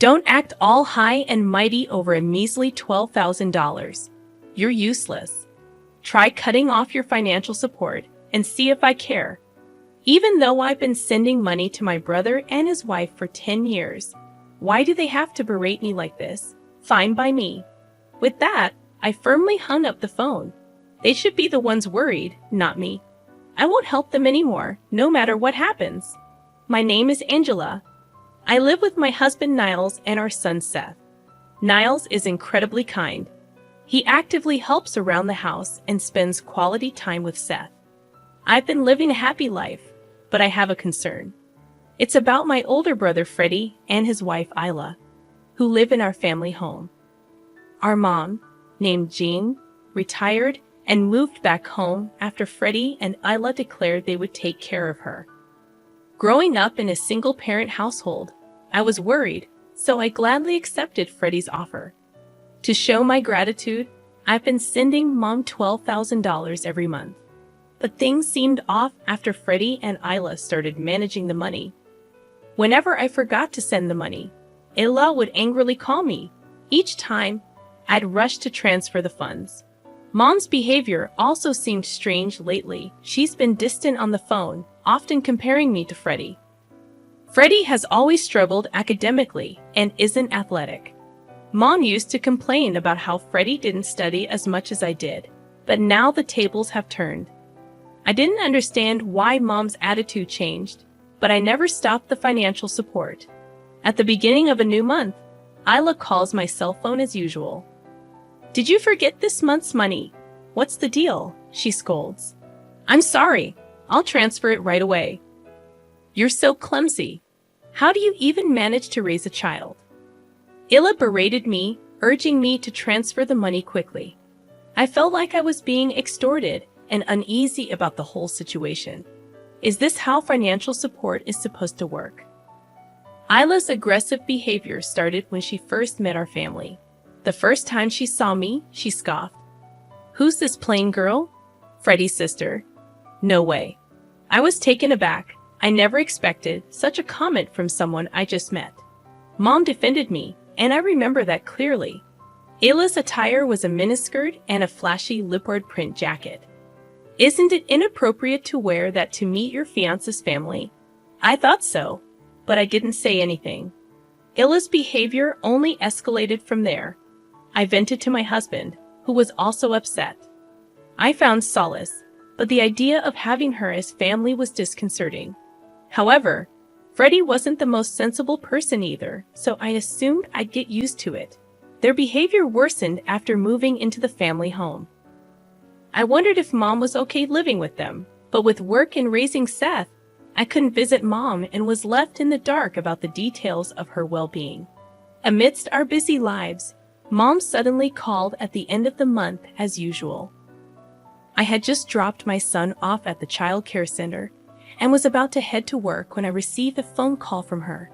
Don't act all high and mighty over a measly $12,000. You're useless. Try cutting off your financial support and see if I care. Even though I've been sending money to my brother and his wife for 10 years, why do they have to berate me like this? Fine by me. With that, I firmly hung up the phone. They should be the ones worried, not me. I won't help them anymore, no matter what happens. My name is Angela. I live with my husband Niles and our son Seth. Niles is incredibly kind. He actively helps around the house and spends quality time with Seth. I've been living a happy life, but I have a concern. It's about my older brother Freddie and his wife Isla, who live in our family home. Our mom, named Jean, retired and moved back home after Freddie and Isla declared they would take care of her. Growing up in a single-parent household, I was worried, so I gladly accepted Freddie's offer. To show my gratitude, I've been sending Mom $12,000 every month. But things seemed off after Freddie and Isla started managing the money. Whenever I forgot to send the money, Isla would angrily call me. Each time, I'd rush to transfer the funds. Mom's behavior also seemed strange lately. She's been distant on the phone, often comparing me to Freddie. Freddie has always struggled academically and isn't athletic. Mom used to complain about how Freddie didn't study as much as I did, but now the tables have turned. I didn't understand why Mom's attitude changed, but I never stopped the financial support. At the beginning of a new month, Isla calls my cell phone as usual. "Did you forget this month's money? What's the deal?" she scolds. "I'm sorry. I'll transfer it right away." "You're so clumsy. How do you even manage to raise a child?" Isla berated me, urging me to transfer the money quickly. I felt like I was being extorted and uneasy about the whole situation. Is this how financial support is supposed to work? Isla's aggressive behavior started when she first met our family. The first time she saw me, she scoffed. "Who's this plain girl?" "Freddie's sister." "No way." I was taken aback. I never expected such a comment from someone I just met. Mom defended me, and I remember that clearly. Isla's attire was a miniskirt and a flashy leopard print jacket. "Isn't it inappropriate to wear that to meet your fiance's family?" I thought so, but I didn't say anything. Isla's behavior only escalated from there. I vented to my husband, who was also upset. I found solace, but the idea of having her as family was disconcerting. However, Freddie wasn't the most sensible person either, so I assumed I'd get used to it. Their behavior worsened after moving into the family home. I wondered if Mom was okay living with them, but with work and raising Seth, I couldn't visit Mom and was left in the dark about the details of her well-being. Amidst our busy lives, Mom suddenly called at the end of the month as usual. I had just dropped my son off at the child care center and was about to head to work when I received a phone call from her.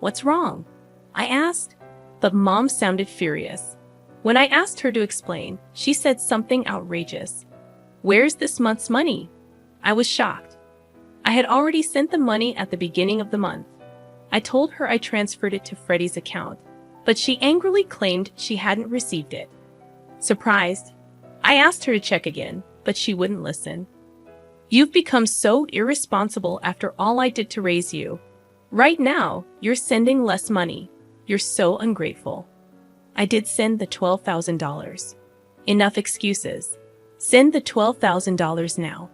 "What's wrong?" I asked, but Mom sounded furious. When I asked her to explain, she said something outrageous. "Where's this month's money?" I was shocked. I had already sent the money at the beginning of the month. I told her I transferred it to Freddie's account, but she angrily claimed she hadn't received it. Surprised, I asked her to check again, but she wouldn't listen. "You've become so irresponsible after all I did to raise you. Right now, you're sending less money. You're so ungrateful." I did send the $12,000. Enough excuses. Send the $12,000 now.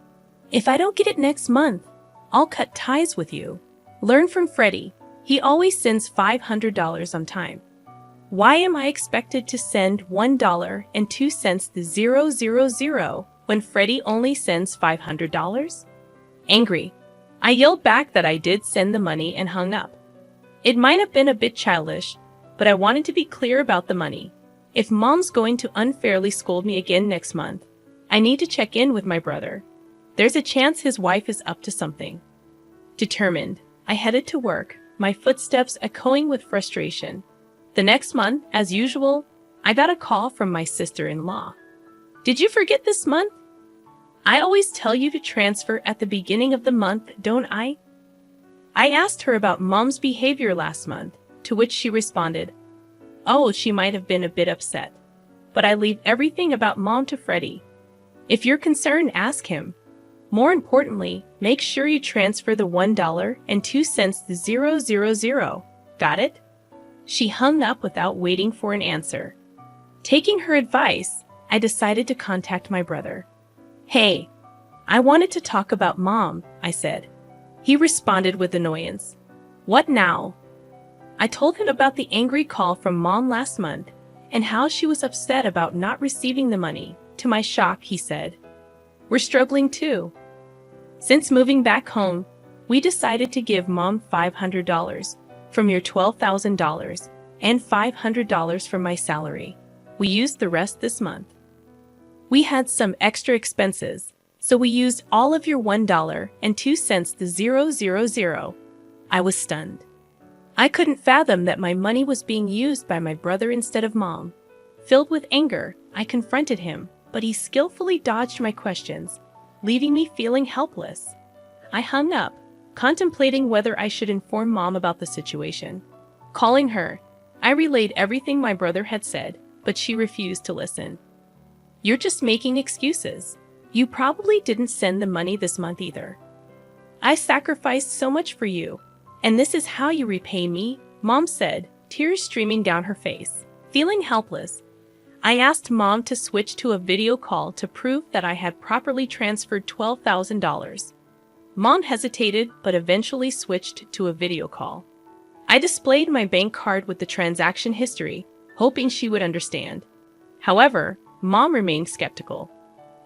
If I don't get it next month, I'll cut ties with you. Learn from Freddie. He always sends $500 on time. Why am I expected to send $1.02 to 000 when Freddie only sends $500? Angry, I yelled back that I did send the money and hung up. It might have been a bit childish, but I wanted to be clear about the money. If Mom's going to unfairly scold me again next month, I need to check in with my brother. There's a chance his wife is up to something. Determined, I headed to work, my footsteps echoing with frustration. The next month, as usual, I got a call from my sister-in-law. "Did you forget this month? I always tell you to transfer at the beginning of the month, don't I?" I asked her about Mom's behavior last month, to which she responded, "Oh, she might have been a bit upset. But I leave everything about Mom to Freddie. If you're concerned, ask him. More importantly, make sure you transfer the $1.02 to 000. Got it?" She hung up without waiting for an answer. Taking her advice, I decided to contact my brother. "Hey, I wanted to talk about Mom," I said. He responded with annoyance. "What now?" I told him about the angry call from Mom last month and how she was upset about not receiving the money. To my shock, he said, "We're struggling too. Since moving back home, we decided to give Mom $500 from your $12,000 and $500 from my salary. We used the rest this month. We had some extra expenses, so we used all of your $1.02 to 000. I was stunned. I couldn't fathom that my money was being used by my brother instead of Mom. Filled with anger, I confronted him, but he skillfully dodged my questions, leaving me feeling helpless. I hung up, contemplating whether I should inform Mom about the situation. Calling her, I relayed everything my brother had said, but she refused to listen. "You're just making excuses. You probably didn't send the money this month either. I sacrificed so much for you, and this is how you repay me," Mom said, tears streaming down her face. Feeling helpless, I asked Mom to switch to a video call to prove that I had properly transferred $12,000. Mom hesitated but eventually switched to a video call. I displayed my bank card with the transaction history, hoping she would understand. However, Mom remained skeptical.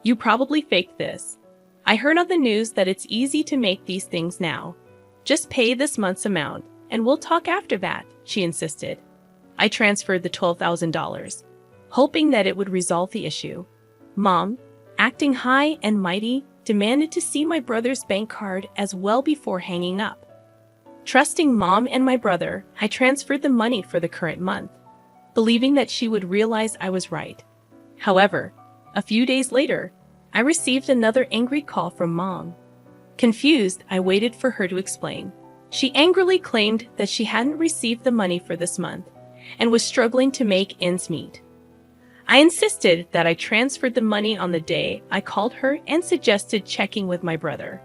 "You probably faked this. I heard on the news that it's easy to make these things now. Just pay this month's amount, and we'll talk after that," she insisted. I transferred the $12,000, hoping that it would resolve the issue. Mom, acting high and mighty, demanded to see my brother's bank card as well before hanging up. Trusting Mom and my brother, I transferred the money for the current month, believing that she would realize I was right. However, a few days later, I received another angry call from Mom. Confused, I waited for her to explain. She angrily claimed that she hadn't received the money for this month and was struggling to make ends meet. I insisted that I transferred the money on the day I called her and suggested checking with my brother.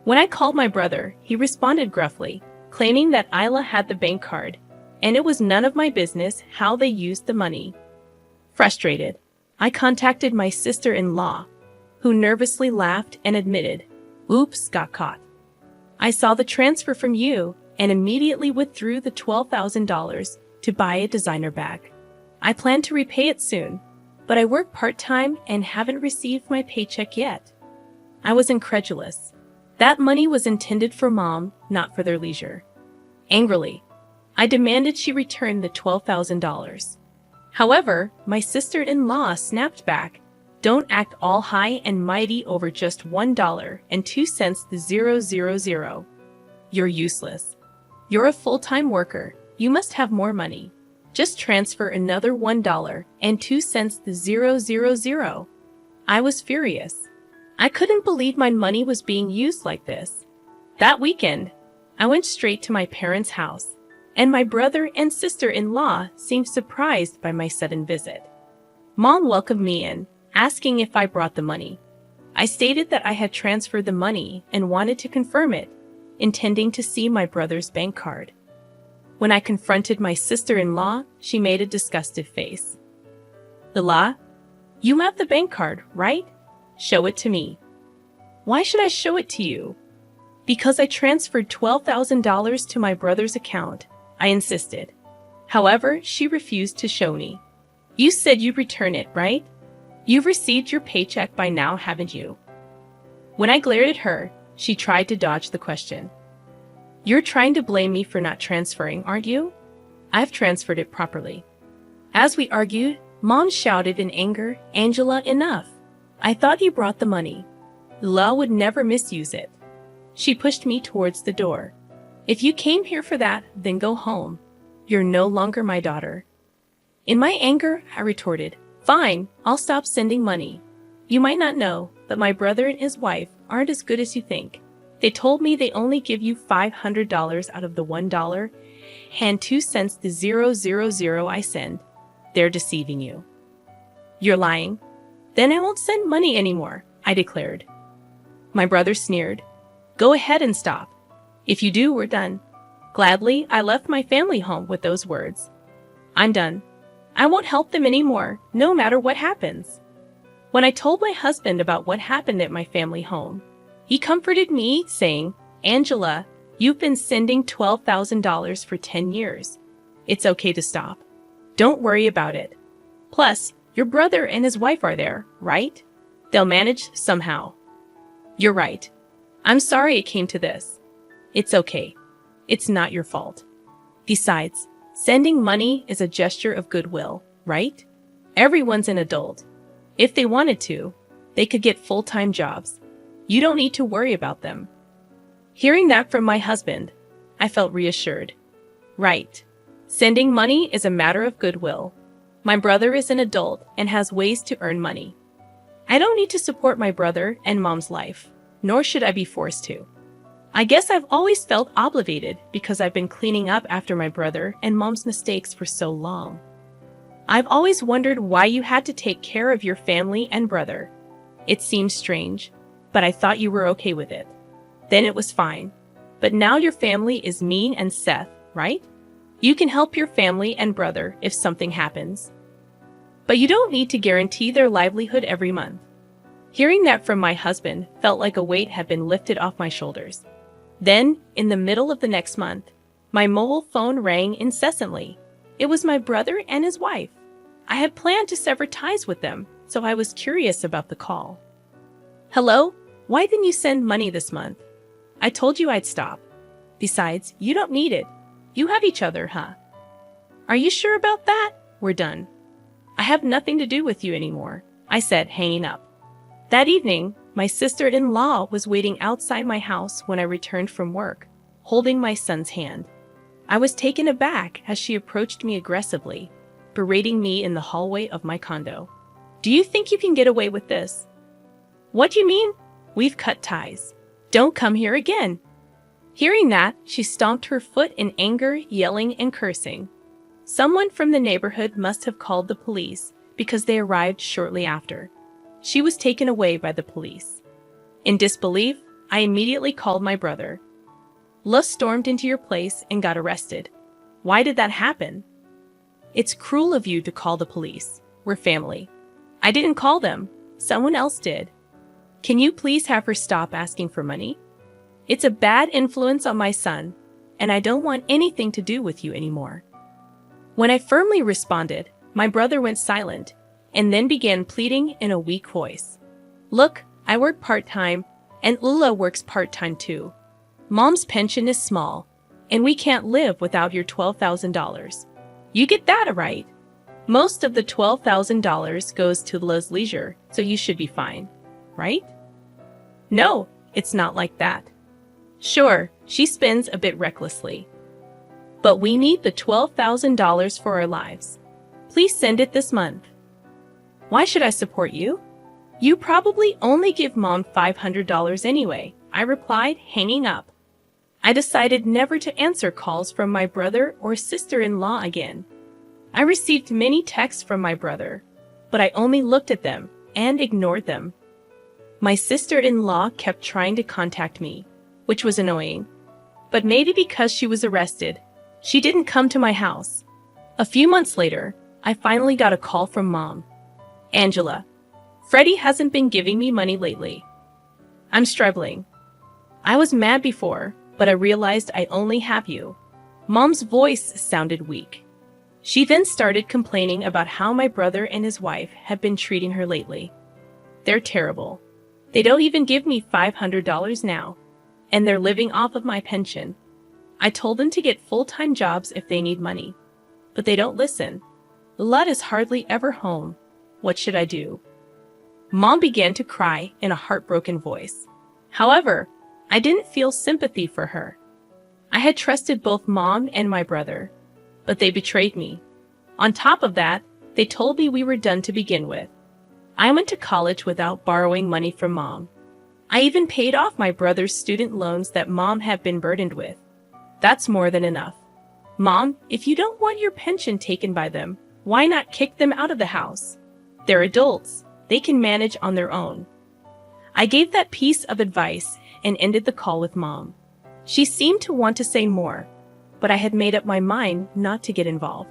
When I called my brother, he responded gruffly, claiming that Isla had the bank card, and it was none of my business how they used the money. Frustrated, I contacted my sister-in-law, who nervously laughed and admitted, "Oops, got caught. I saw the transfer from you and immediately withdrew the $12,000 to buy a designer bag. I plan to repay it soon, but I work part-time and haven't received my paycheck yet." I was incredulous. That money was intended for Mom, not for their leisure. Angrily, I demanded she return the $12,000. However, my sister-in-law snapped back, "Don't act all high and mighty over just $1.02 to 000. You're useless. You're a full-time worker. You must have more money. Just transfer another $1.02 to 000. I was furious. I couldn't believe my money was being used like this. That weekend, I went straight to my parents' house, and my brother and sister-in-law seemed surprised by my sudden visit. Mom welcomed me in, asking if I brought the money. I stated that I had transferred the money and wanted to confirm it, intending to see my brother's bank card. When I confronted my sister-in-law, she made a disgusted face. "Ila, you have the bank card, right? Show it to me." "Why should I show it to you?" "Because I transferred $12,000 to my brother's account," I insisted. However, she refused to show me. "You said you'd return it, right? You've received your paycheck by now, haven't you?" When I glared at her, she tried to dodge the question. "You're trying to blame me for not transferring, aren't you? I've transferred it properly." As we argued, Mom shouted in anger, "Angela, enough. I thought you brought the money. Ila would never misuse it." She pushed me towards the door. "If you came here for that, then go home. You're no longer my daughter." In my anger, I retorted, "Fine, I'll stop sending money. You might not know, but my brother and his wife aren't as good as you think. They told me they only give you $500 out of the $1, hand 2 cents to 000 I send. They're deceiving you. You're lying? Then I won't send money anymore, I declared. My brother sneered. Go ahead and stop. If you do, we're done. Gladly, I left my family home with those words. I'm done. I won't help them anymore, no matter what happens. When I told my husband about what happened at my family home, he comforted me, saying, Angela, you've been sending $12,000 for 10 years. It's okay to stop. Don't worry about it. Plus, your brother and his wife are there, right? They'll manage somehow. You're right. I'm sorry it came to this. It's okay. It's not your fault. Besides, sending money is a gesture of goodwill, right? Everyone's an adult. If they wanted to, they could get full-time jobs. You don't need to worry about them. Hearing that from my husband, I felt reassured. Right. Sending money is a matter of goodwill. My brother is an adult and has ways to earn money. I don't need to support my brother and mom's life, nor should I be forced to. I guess I've always felt obligated because I've been cleaning up after my brother and mom's mistakes for so long. I've always wondered why you had to take care of your family and brother. It seems strange, but I thought you were okay with it. Then it was fine. But now your family is me and Seth, right? You can help your family and brother if something happens. But you don't need to guarantee their livelihood every month. Hearing that from my husband felt like a weight had been lifted off my shoulders. Then, in the middle of the next month, my mobile phone rang incessantly. It was my brother and his wife. I had planned to sever ties with them, so I was curious about the call. Hello? Why didn't you send money this month? I told you I'd stop. Besides, you don't need it. You have each other, huh? Are you sure about that? We're done. I have nothing to do with you anymore, I said, hanging up. That evening, my sister-in-law was waiting outside my house when I returned from work, holding my son's hand. I was taken aback as she approached me aggressively, berating me in the hallway of my condo. Do you think you can get away with this? What do you mean? We've cut ties. Don't come here again. Hearing that, she stomped her foot in anger, yelling and cursing. Someone from the neighborhood must have called the police because they arrived shortly after. She was taken away by the police. In disbelief, I immediately called my brother. Lus stormed into your place and got arrested. Why did that happen? It's cruel of you to call the police. We're family. I didn't call them. Someone else did. Can you please have her stop asking for money? It's a bad influence on my son, and I don't want anything to do with you anymore. When I firmly responded, my brother went silent and then began pleading in a weak voice. Look, I work part-time, and Ula works part-time too. Mom's pension is small, and we can't live without your $12,000. You get that right. Most of the $12,000 goes to Lula's leisure, so you should be fine, right? No, it's not like that. Sure, she spends a bit recklessly. But we need the $12,000 for our lives. Please send it this month. Why should I support you? You probably only give Mom $500 anyway, I replied, hanging up. I decided never to answer calls from my brother or sister-in-law again. I received many texts from my brother, but I only looked at them and ignored them. My sister-in-law kept trying to contact me, which was annoying. But maybe because she was arrested, she didn't come to my house. A few months later, I finally got a call from Mom. Angela, Freddie hasn't been giving me money lately. I'm struggling. I was mad before, but I realized I only have you. Mom's voice sounded weak. She then started complaining about how my brother and his wife have been treating her lately. They're terrible. They don't even give me $500 now, and they're living off of my pension. I told them to get full-time jobs if they need money, but they don't listen. Lud is hardly ever home. What should I do? Mom began to cry in a heartbroken voice. However, I didn't feel sympathy for her. I had trusted both Mom and my brother, but they betrayed me. On top of that, they told me we were done to begin with. I went to college without borrowing money from Mom. I even paid off my brother's student loans that Mom had been burdened with. That's more than enough. Mom, if you don't want your pension taken by them, why not kick them out of the house? They're adults. They can manage on their own. I gave that piece of advice and ended the call with Mom. She seemed to want to say more, but I had made up my mind not to get involved.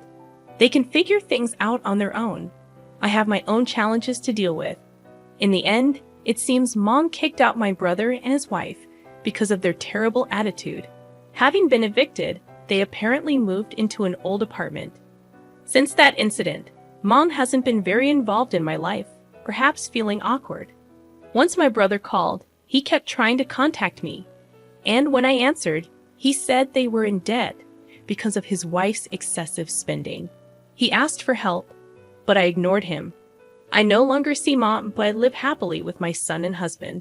They can figure things out on their own. I have my own challenges to deal with. In the end, it seems Mom kicked out my brother and his wife because of their terrible attitude. Having been evicted, they apparently moved into an old apartment. Since that incident, Mom hasn't been very involved in my life, perhaps feeling awkward. Once my brother called, he kept trying to contact me, and when I answered, he said they were in debt because of his wife's excessive spending. He asked for help, but I ignored him. I no longer see Mom, but I live happily with my son and husband.